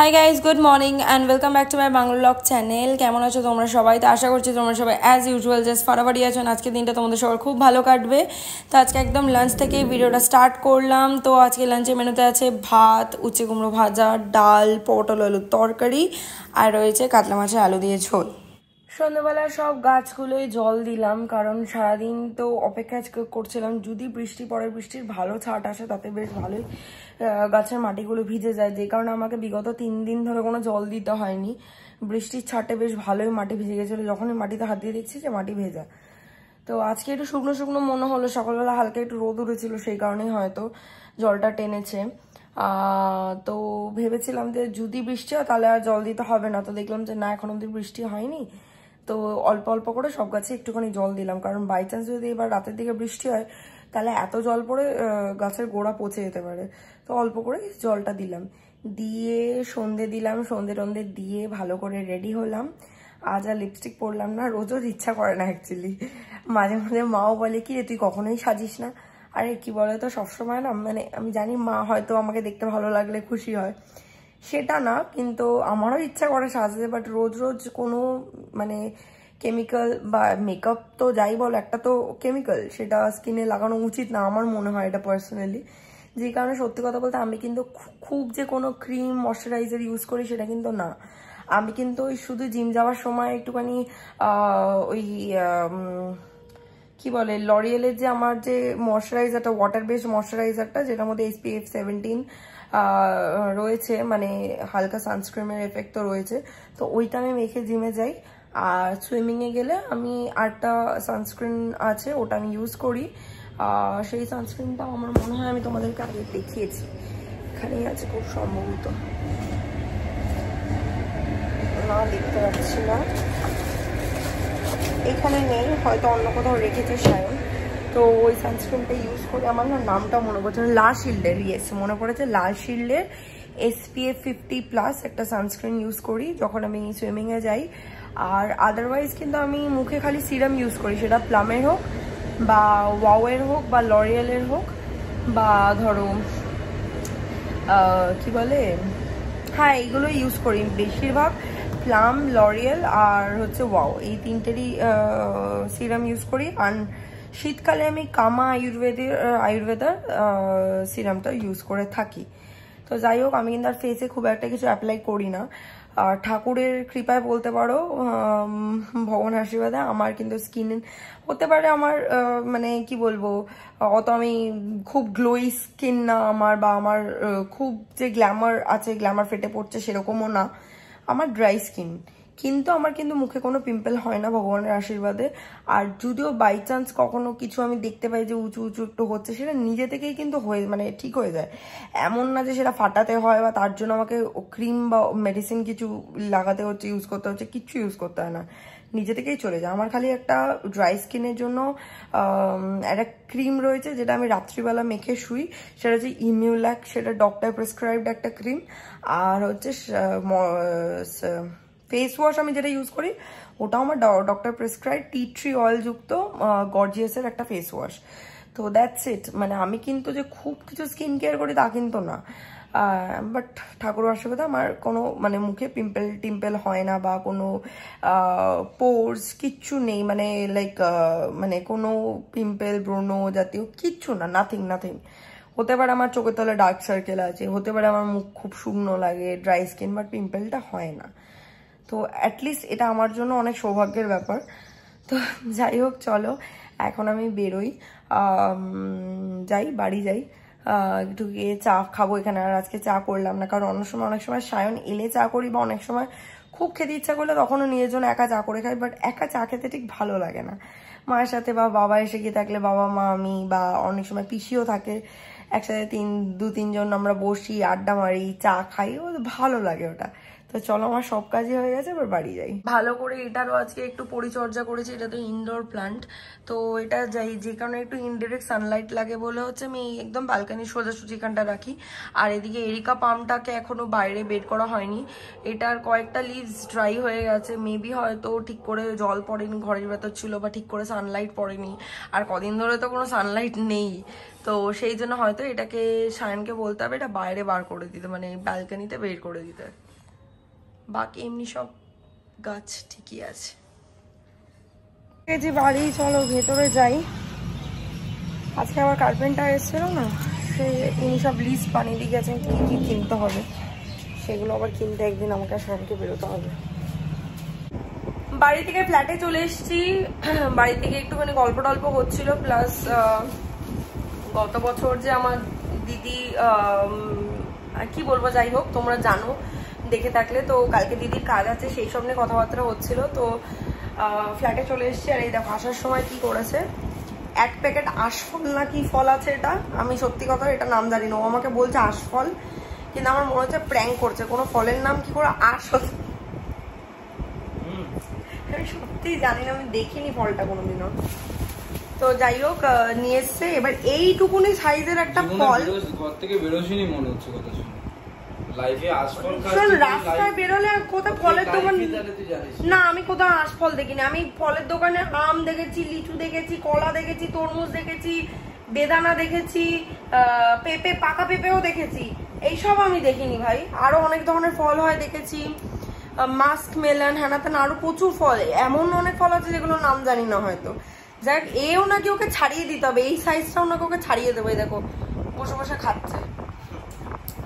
Hi guys, good morning and welcome back to my Bangla blog channel. কেমন আছো তোমরা সবাই? তো আশা করছি তোমরা সবাই অ্যাজ ইউজুয়াল জাস্ট ফাটাফাটি আছো। আজকে দিনটা তোমাদের সবার খুব ভালো কাটবে। তো আজকে একদম লাঞ্চ থেকে ভিডিওটা স্টার্ট করলাম। তো আজকে লাঞ্চের মেনুতে আছে ভাত, উচ্ছে কুমড়ো ভাজা, ডাল, পটল আলুর তরকারি আর রয়েছে কাতলা মাছের আলু দিয়ে ঝোল। সন্ধ্যাবেলা সব গাছগুলোই জল দিলাম, কারণ সারাদিন তো অপেক্ষা করছিলাম যদি বৃষ্টি পড়ে, বৃষ্টির ভালো ছাট আসে, তাতে বেশ ভালোই গাছের মাটিগুলো ভিজে যায়। যে কারণে আমাকে বিগত 3 দিন ধরে কোনো জল দিতে হয়নি। বৃষ্টির ছাটে বেশ ভালোই মাটি ভিজে গেছিলো, যখনই মাটিতে হাত দিয়ে দেখছি যে মাটি ভেজা। তো আজকে একটু শুকনো শুকনো মনে হলো, সকালবেলা হালকা একটু রোদ উঠেছিল, সেই কারণেই হয়তো জলটা টেনেছে। তো ভেবেছিলাম যে যদি বৃষ্টি হয় তাহলে আর জল দিতে হবে না, তো দেখলাম যে না, এখন অব্দি বৃষ্টি হয়নি। তো অল্প অল্প করে সব গাছে একটুখানি জল দিলাম, কারণ বাই চান্স যদি এবার রাতের দিকে বৃষ্টি হয় তাহলে এত জল পড়ে গাছের গোড়া পচে যেতে পারে। তো অল্প করে জলটা দিলাম, দিয়ে সন্ধে দিলাম, সন্ধে টন্ধে দিয়ে ভালো করে রেডি হলাম। আজ আর লিপস্টিক পরলাম না, রোজ রোজ ইচ্ছা করে না অ্যাকচুয়ালি। মাঝে মাঝে মাও বলে কি রে তুই কখনোই সাজিস না। আরে কি বলে তো, সবসময় না, মানে আমি জানি মা হয়তো আমাকে দেখতে ভালো লাগলে খুশি হয়, সেটা না, কিন্তু আমারও ইচ্ছা করে সাজতে, বাট রোজ রোজ কোনো মানে কেমিক্যাল বা মেকআপ তো যাই বল, একটা তো কেমিক্যাল, সেটা স্কিনে লাগানো উচিত না আমার মনে হয় এটা পার্সোনালি। যে কারণে সত্যি কথা বলতে আমি কিন্তু খুব যে কোনো ক্রিম ময়শ্চারাইজার ইউজ করি সেটা কিন্তু না। আমি কিন্তু ওই শুধু জিম যাওয়ার সময় একটুখানি ওই কি বলে লরিয়েলের যে আমার যে ময়শ্চারাইজারটা, ওয়াটার বেসড ময়শ্চারাইজারটা, যেটার মধ্যে SPF 17 রয়েছে, মানে হালকা সানস্ক্রিনের এফেক্ট তো রয়েছে, তো ওইটা আমি মেখে জিমে যাই। আর সুইমিংয়ে গেলে আমি আরেকটা সানস্ক্রিন আছে, ওটা আমি ইউজ করি। সেই সানস্ক্রিনটা আমার মনে হয় আমি তোমাদেরকে আগে দেখিয়েছি, এখানেই আছে খুব সম্ভবত, না দেখতে পাচ্ছি না, এখানে নেই, হয়তো অন্য কোথাও রেখেছে সায়ন। তো ওই সানস্ক্রিনটা ইউজ করে, আমার না নামটা মনে পড়ছে না, লাল শিল্ডের, ইয়েস মনে পড়েছে, লাল শিল্ডের SPF 50+ একটা সানস্ক্রিন ইউজ করি যখন আমি সুইমিংয়ে যাই। আর আদারওয়াইজ কিন্তু আমি মুখে খালি সিরাম ইউজ করি, সেটা প্লামের হোক বা ওয়াওয়ের হোক বা লরিয়েলের হোক, বা ধরো কি বলে, হ্যাঁ এইগুলো ইউজ করি বেশিরভাগ, প্লাম, লরিয়েল আর হচ্ছে ওয়াও, এই তিনটেরই সিরাম ইউজ করি। আর শীতকালে আমি কামা আয়ুর্বেদার সিরামটা ইউজ করে থাকি। তো যাই হোক, আমি কিন্তু আর ফেসে খুব একটা কিছু অ্যাপ্লাই করি না। আর ঠাকুরের কৃপায় বলতে পারো, ভগবানের আশীর্বাদে আমার কিন্তু স্কিন হতে পারে আমার মানে কি বলবো, অত আমি খুব গ্লোই স্কিন না আমার, বা আমার খুব যে গ্ল্যামার আছে, গ্ল্যামার ফেটে পড়ছে সেরকমও না, আমার ড্রাই স্কিন। কিন্তু আমার কিন্তু মুখে কোনো পিম্পল হয় না ভগবানের আশীর্বাদে। আর যদিও বাই চান্স কখনো কিছু আমি দেখতে পাই যে উঁচু উঁচু একটু হচ্ছে, সেটা নিজে থেকেই কিন্তু হয়ে মানে ঠিক হয়ে যায়, এমন না যে সেটা ফাটাতে হয় বা তার জন্য আমাকে ক্রিম বা মেডিসিন কিছু লাগাতে হচ্ছে, ইউজ করতে হচ্ছে, কিচ্ছু ইউজ করতে হয় না, নিজে থেকেই চলে যায়। আমার খালি একটা ড্রাই স্কিনের জন্য একটা ক্রিম রয়েছে যেটা আমি রাত্রিবেলা মেখে শুই, সেটা হচ্ছে ইমিউল্যাক, সেটা ডক্টর প্রেসক্রাইবড একটা ক্রিম। আর হচ্ছে ফেস ওয়াশ আমি যেটা ইউজ করি ওটাও আমার doctor prescribe tea tree oil যুক্ত গর্জিয়াসের একটা ফেস ওয়াশ। তো দ্যাটস ইট, মানে আমি কিন্তু যে খুব কিছু স্কিন কেয়ার করি তা কিন্তু না, বাট ঠাকুর আশীর্বাদে আমার কোনো মানে মুখে টিম্পল হয় না, বা কোনো পোর্স কিচ্ছু নেই, মানে লাইক মানে কোনো পিম্পল ব্রণ জাতীয় কিচ্ছু না, নাথিং। হতে পারে আমার চোখের তলে ডার্ক সার্কেল আছে, হতে পারে আমার মুখ খুব শুকনো লাগে, ড্রাই স্কিন, বাট পিম্পলটা হয় না। তো অ্যাটলিস্ট এটা আমার জন্য অনেক সৌভাগ্যের ব্যাপার। তো যাই হোক, চলো এখন আমি বেরোই, বাড়ি যাই, একটু গিয়ে চা খাবো এখানে। আর আজকে চা করলাম না, কারণ অনেক সময় সায়ন এলে চা করি, বা অনেক সময় খুব খেতে ইচ্ছা করলে তখনও নিজের জন্য একা চা করে খাই, বাট একা চা খেতে ঠিক ভালো লাগে না। মায়ের সাথে বা বাবা এসে গিয়ে থাকলে, বাবা মা আমি, বা অনেক সময় পিসিও থাকে, একসাথে 2-3 জন আমরা বসি, আড্ডা মারি, চা খাই, ও ভালো লাগে ওটা। তো চলো, আমার সব কাজই হয়ে গেছে, এবার বাড়ি যাই। ভালো করে এটারও আজকে একটু পরিচর্যা করেছি, এটা তো ইনডোর প্লান্ট, তো এটা যে কারণে একটু ইনডিরেক্ট সানলাইট লাগে বলে হচ্ছে আমি একদম ব্যালকানির সোজাসুজি এখানটা রাখি। আর এদিকে এরিকা পামটাকে এখনো বাইরে বের করা হয়নি, এটার কয়েকটা লিভস ড্রাই হয়ে গেছে, মেবি হয়তো ঠিক করে জল পড়েনি, ঘরের ভেতর ছিল, বা ঠিক করে সানলাইট পড়েনি, আর কদিন ধরে তো কোনো সানলাইট নেই, তো সেই জন্য হয়তো এটাকে সায়নকে বলতে হবে এটা বাইরে বার করে দিতে, মানে ব্যালকানিতে বের করে দিতে। বাকি এমনি সব গাছ ঠিকই আছে। বাড়ি চলো ভেতরে যাই। আজকে আবার কার্পেন্টার এসেছিল না, সে ইনি সব লিস্ট বানিয়ে দিয়ে গেছেন কি কি কিনতে হবে, সেগুলো আবার কিনতে একদিন আমাকে শানকে বেরোতে হবে। বাড়ি থেকে ফ্ল্যাটে চলে এসেছি। বাড়ি থেকে একটুখানি গল্প টল্প হচ্ছিল, প্লাস গত বছর যে আমার দিদি কি বলবো, যাই হোক তোমরা জানো দেখে থাকলে, তো কালকে দিদির কাজ আছে সেই সব নিয়ে কথাবার্তা হচ্ছিল। তো ফ্ল্যাটে চলে এসেছি। আর এই দেখো আসার সময় কি করেছে, এক প্যাকেট আশফল না কি ফল আছে, এটা আমি সত্যি কথা এটা নাম জানি না, ও আমাকে বলছে আশফল, কিন্তু আমার মনে হচ্ছে প্র্যাঙ্ক করছে। কোনো ফলের নাম কি করে আশ, আমি সত্যি জানি না, আমি দেখিনি ফলটা কোনোদিনও। তো যাই হোক নিয়ে এসছে। এবার এইটুকুনি সাইজের একটা ফল, ঘর থেকে বেরোসিনি মনে হচ্ছে কথা শুনে। রাস্তায় বেরোলে কোথাও ফলের দোকান না, আমি কোথাও আশফল দেখিনি। আমি ফলের দোকানে আম দেখেছি, লিচু দেখেছি, কলা দেখেছি, তরমুজ দেখেছি, বেদানা দেখেছি, পেঁপে, পাকা পেঁপেও দেখেছি, এইসব আমি দেখিনি ভাই। আরো অনেক ধরনের ফল হয় দেখেছি, মাস্ক মেলন, হ্যানা তেন, আরো প্রচুর ফল, এমন অনেক ফল আছে যেগুলো নাম জানি না হয়তো। যাক, এও নাকি ওকে ছাড়িয়ে দিতে হবে, এই সাইজটাও নাকি ওকে ছাড়িয়ে দেবে। দেখো বসে বসে খাচ্ছে।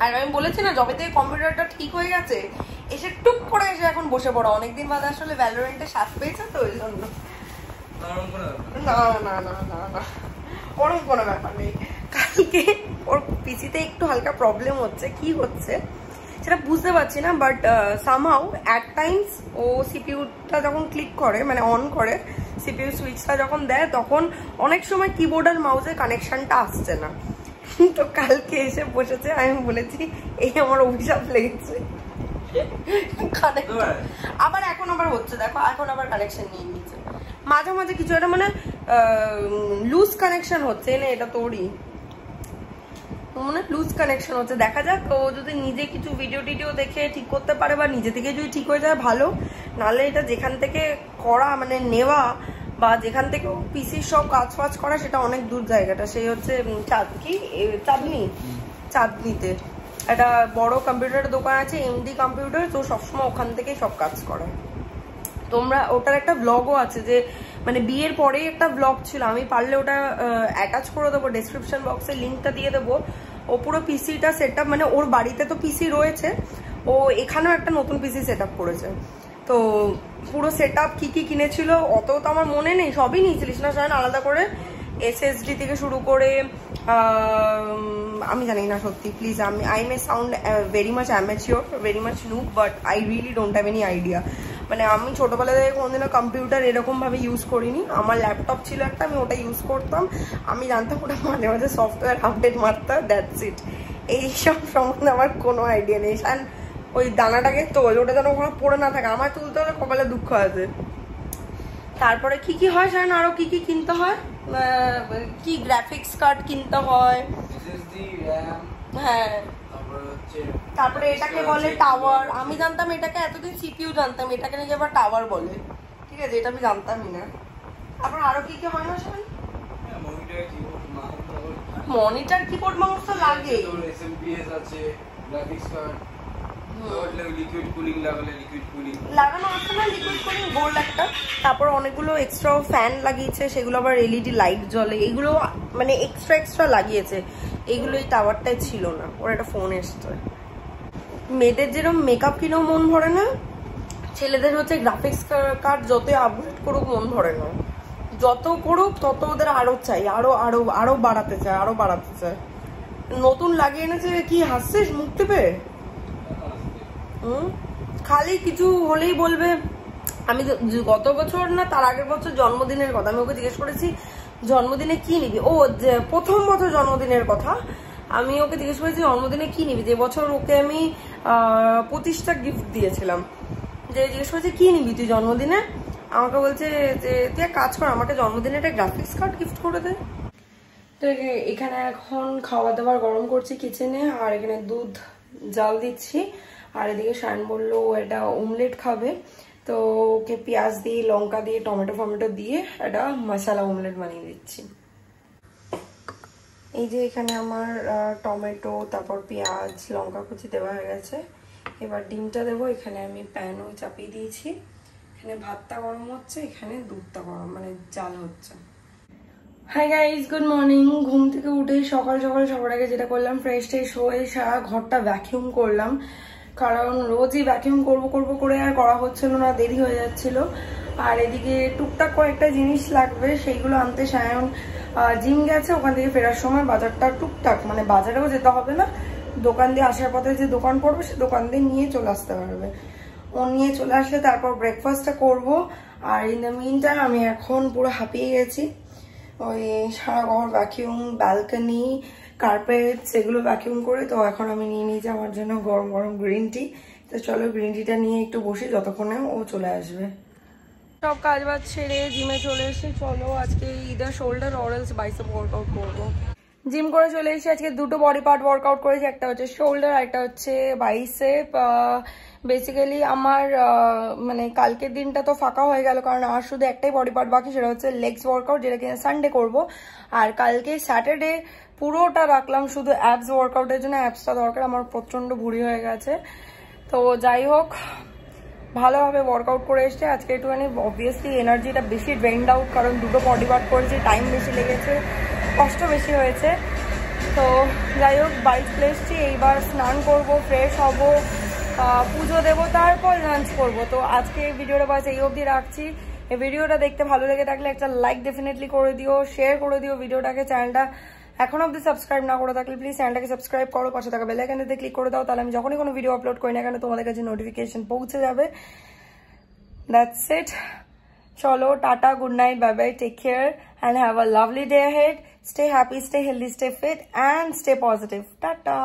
আর আমি বলেছি না, যবে থেকে কম্পিউটারটা ঠিক হয়ে গেছে, এসে টুক করে এসে এখন বসে পড়ো। অনেকদিন বাদে আসলে ভ্যালোরেন্টে স্বাদ পেয়েছে তো, ওই জন্য। না না না না না, ওরকম কোনো ব্যাপার নেই। কালকে ওর পিসিতে একটু হালকা প্রবলেম হচ্ছে, কি হচ্ছে সেটা বুঝতে পারছি না, বাট সামহাউ অ্যাট টাইমস ও সিপিইউটা যখন ক্লিক করে, মানে অন করে, সিপিইউ সুইচটা যখন দেয়, তখন অনেক সময় কিবোর্ড আর মাউসের কানেকশনটা আসছে না। তো কালকে এসে বসেছে, আমি বলেছি এই আমার অভিশাপ লেগেছে, আবার এখন আবার হচ্ছে, দেখো এখন আবার কানেকশন নিয়ে নিয়েছে। মাঝে মাঝে কিছু একটা মানে লুজ কানেকশন হচ্ছে না, এটা তোরই মানে লুজ কানেকশন হচ্ছে। দেখা যাক, ও যদি নিজে কিছু ভিডিও টিডিও দেখে ঠিক করতে পারে বা নিজে থেকে যদি ঠিক হয়ে যায় ভালো, নাহলে এটা যেখান থেকে করা মানে নেওয়া বা যেখান থেকে পিসির সব কাজ ফাজ করা, সেটা অনেক দূর জায়গাটা। সেই হচ্ছে চাঁদনিতে একটা বড় কম্পিউটারের দোকান আছে, এমডি কম্পিউটার, তো সবসময় ওখান থেকেই সব কাজ করে। তোমরা ওটার একটা ব্লগও আছে, যে মানে বিয়ের পরেই একটা ব্লগ ছিল, আমি পারলে ওটা অ্যাটাচ করে দেবো, ডেসক্রিপশন বক্সে লিঙ্কটা দিয়ে দেবো। ও পুরো পিসিটা সেট আপ, মানে ওর বাড়িতে তো পিসি রয়েছে, ও এখানেও একটা নতুন পিসি সেট আপ করেছে। তো পুরো সেট আপ কি কি কিনেছিল অত তো আমার মনে নেই, সবই নিয়েছিলিস না সায়ন আলাদা করে, এসএসডি থেকে শুরু করে আমি জানি না সত্যি, please. I may sound very much amateur, very much noob, but I really don't have any idea. মানে আমি ছোটবেলা থেকে কোনোদিনও কম্পিউটার এরকম ভাবে ইউজ করিনি। আমার ল্যাপটপ ছিল একটা, আমি ওটা ইউজ করতাম, আমি জানতাম ওটা মাঝে মাঝে সফটওয়্যার আপডেট মারতাম, দ্যাটস ইট। এইসব সম্বন্ধে আমার কোনো আইডিয়া নেই। আর ওই দানাটাকে তোল, ওটা যেন ওখানে পড়ে না থাকে, আমার তুলতে হলে কপালে দুঃখ আছে। তারপরে কি কি হয় জানেন, আরো কি কি কিনতে হয়, কি গ্রাফিক্স কার্ড কিনতে হয়, হ্যাঁ, তারপরে এটাকে বলে টাওয়ার। আমি জানতাম এটাকে, এতদিন সিপিইউ জানতাম, এটাকে নাকি আবার টাওয়ার বলে, ঠিক আছে, এটা আমি জানতামই না। তারপর আরো কি কি হয় না সবাই, মনিটর কিবোর্ড মাউস তো লাগে, লাগানো আছে না লিকুইড কুলিং গোল্ড একটা। তারপর অনেকগুলো এক্সট্রা ফ্যান লাগিয়েছে, সেগুলো আবার এলইডি লাইট জ্বলে, এগুলো মানে এক্সট্রা লাগিয়েছে। এগুলো এই টাওয়ারটাই ছিল না, ওর একটা ফোন এসছে। মেয়েদের যেরকম মেকআপ কিনেও মন ভরে না, ছেলেদের হচ্ছে গ্রাফিক্স কার্ড যতই আপগ্রেড করুক মন ভরে না, যত করুক তত ওদের আরো চাই, আরো আরো আরো বাড়াতে চায়, আরো বাড়াতে চায়। নতুন লাগিয়ে এনেছে, কি হাসছিস মুখ টিপে? খালি কিছু হলেই বলবে। আমি গত বছর না তার আগের বছর জন্মদিনের কথা, আমি ওকে জিজ্ঞেস করেছি জন্মদিনে কি নিবি, ও প্রথম বছর জন্মদিনের কথা, আমি ওকে জিজ্ঞেস করেছি জন্মদিনে কি নিবি, যে বছর ওকে আমি 25টা গিফট দিয়েছিলাম, যে জিজ্ঞেস করেছি কি নিবি তুই জন্মদিনে, আমাকে বলছে যে তুই এক কাজ কর, আমাকে জন্মদিনে একটা গ্রাফিক্স কার্ড গিফট করে দে। তো এখানে এখন খাওয়া দাবার গরম করছি কিচেনে, আর এখানে দুধ জাল দিচ্ছি। আর এদিকে শায়ন বললো এটা অমলেট খাবে, তো ওকে পেঁয়াজ দিয়ে, লঙ্কা দিয়ে, টমেটো ফমেটো দিয়ে একটা মশলা অমলেট বানিয়ে দিচ্ছি। এই যে এখানে আমার টমেটো, তারপর পেঁয়াজ, লঙ্কা কুচি দেওয়া হয়ে গেছে। এবার ডিমটা দেবো। এখানে আমি প্যানও চাপিয়ে দিয়েছি, এখানে ভাতটা গরম হচ্ছে, এখানে দুধটা গরম মানে জাল হচ্ছে। Hi guys, good morning. ঘুম থেকে উঠে সকাল সকাল সবার আগে যেটা করলাম, ফ্রেশ ট্রেশ হয়ে সারা ঘরটা ভ্যাকিউম করলাম, কারণ রোজই ভ্যাকিউম করবো করে আর করা হচ্ছিল না, দেরি হয়ে যাচ্ছিল। আর এদিকে টুকটাক কয়েকটা জিনিস লাগবে, সেইগুলো আনতে সায়ন জিম গেছে। ওখান থেকে ফেরার সময় বাজারটা টুকটাক, মানে বাজারেও যেতে হবে না, দোকান দিয়ে আসার পথে যে দোকান পড়বে সে দোকান দিয়ে নিয়ে চলে আসতে পারবে। ও নিয়ে চলে আসলে তারপর ব্রেকফাস্টটা করব। আর ইন দ্য মিন টাইম আমি এখন পুরো হাঁপিয়ে গেছি। ওই সারা ঘর ভ্যাকিউম, ব্যালকনি, কার্পেট সেগুলো ভ্যাকিউম করে। তো এখন আমি নিয়ে নিয়েছি আমার জন্য গরম গরম গ্রিন টি। তো চলো গ্রিন টিটা নিয়ে একটু বসি যতক্ষণে ও চলে আসবে। সব কাজ বাজ ছেড়ে জিমে চলে এসে চলো আজকে ইদার শোল্ডার অরেলস বাইসেপ ওয়ার্কআউট করবো। জিম করে চলে এসে আজকে দুটো বডি পার্ট ওয়ার্কআউট করেছি, একটা হচ্ছে শোল্ডার আর একটা হচ্ছে বাইসেপ। বেসিক্যালি আমার মানে কালকের দিনটা তো ফাঁকা হয়ে গেল, কারণ আমার শুধু একটাই বডি পার্ট বাকি, সেটা হচ্ছে লেগস ওয়ার্কআউট, যেটা কিনা সানডে করবো। আর কালকে স্যাটারডে পুরোটা রাখলাম শুধু অ্যাবস ওয়ার্কআউটের জন্য। অ্যাবসটা দরকার, আমার প্রচন্ড ভুঁড়ি হয়ে গেছে। তো যাই হোক, ভালোভাবে ওয়ার্কআউট করে এসছে আজকে। একটুখানি অবভিয়াসলি এনার্জিটা বেশি ড্রেন্ড আউট, কারণ দুটো বডি পার্ট করেছি, টাইম বেশি লেগেছে, কষ্ট বেশি হয়েছে। তো যাই হোক, বাড়ি চলে এসছি। এইবার স্নান করব, ফ্রেশ হব, পুজো দেবো, তারপর লাঞ্চ করব। তো আজকে এই ভিডিওটা বাস এই অবধি রাখছি। এই ভিডিওটা দেখতে ভালো লেগে থাকলে একটা লাইক ডেফিনেটলি করে দিও, শেয়ার করে দিও ভিডিওটাকে। চ্যানেলটা এখন অব্দি সাবস্ক্রাইব না করে থাকলে প্লিজ চ্যানেলটাকে সাবস্ক্রাইব করো, পাশে থাকা বেল আইকনটাতে ক্লিক করে দাও, তাহলে আমি যখনই কোনো ভিডিও আপলোড করি না কেন তোমাদের কাছে নোটিফিকেশন পৌঁছে যাবে। That's it. চলো, tata, good night, bye bye, take care and have a lovely day ahead. Stay happy, stay healthy, stay fit and stay positive. Tata.